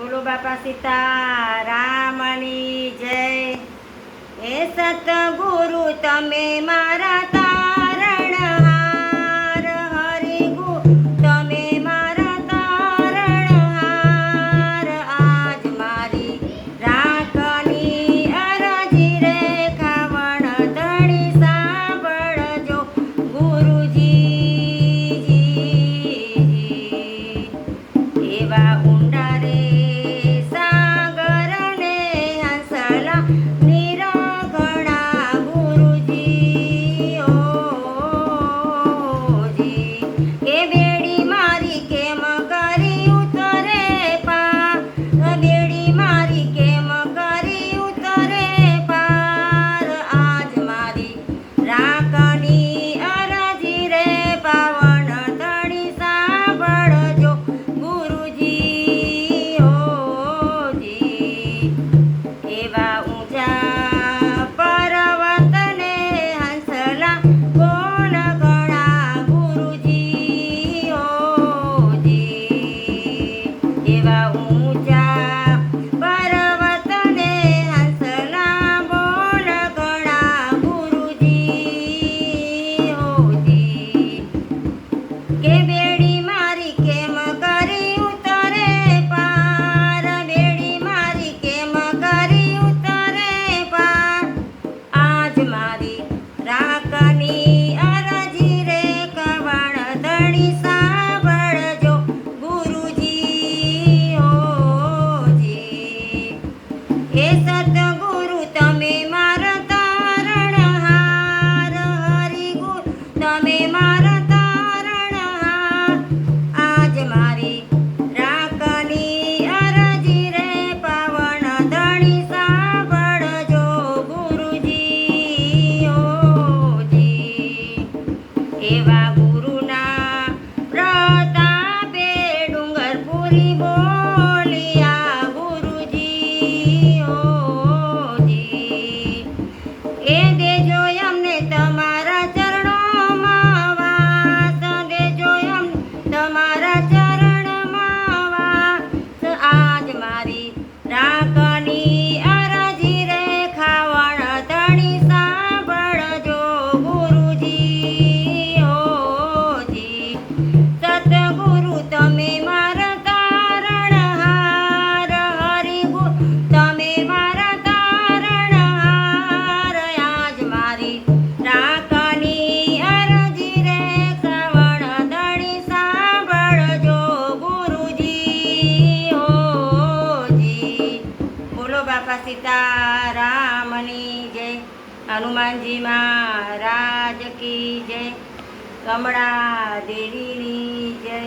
બોલો બાપા સીતારામની જય। હે સતગુરુ તમે મારા તારણહાર, હરિગુરુ તમે મારા તારણહાર। આજ મારી રાખની અરજી રે ખાવણ ધણી સાંભળજો ગુરુજી। એવા ઊંડા રે સાગરને હંસલા નિરગણા ગુરુજી ઓજી। એ બેડી મારી કેમ કરી ઉતરે પાર, બેડી મારી કેમ કરી ઉતરે પાર। આજ મારી રાખની અરજી રે પાવન ધણી સાંભળજો ગુરુજી ઓજી। એવા ઊંચા પર્વતને હંસલા કોણ ગણા ગુરુજી ઓજી। એવા ઊંચા પર્વતને હંસલા બોલ ગણા ગુરુજી ઓજી। કે બેડી મારી કેમ કરી ઉતરે પાર, બેડી મારી કેમ કરી ઉતરે પાર। આજ મારી રાખની અરજી રે કવણ ધણી સાંભળજો ગુરુજી ઓજી। હે સતગુરુ તમે મારા તારણહાર, હરિગુરુ તમે મારા તારણહાર। આજ મારી રાખની અરજી રે પાવન ધણી સાંભળજો ગુરુજી ઓજી। એવા ગુરુના પ્રતાપે ડુંગરપુરી બોલિયા ગુરુજી ઓજી। એ દેજો અમને તમારા ચરણોમાં વાસ, દેજો અમને તમારા ચરણમાં વાસ। આજ મારી રાખની અરજી રે ખાવણ ધણી સાંભળજો ગુરુજી ઓજી। સતગુરુ તમે મારા તારણહાર, હરિગુરુ તમે મારા તારણહાર। આજ મારી રાખની અરજી રે શ્રવણ ધણી સાંભળજો ગુરુજી ઓજી। બોલો બાપા સીતારામની જય। હનુમાનજી મહારાજ કી જય। કમળા દેવીની જય।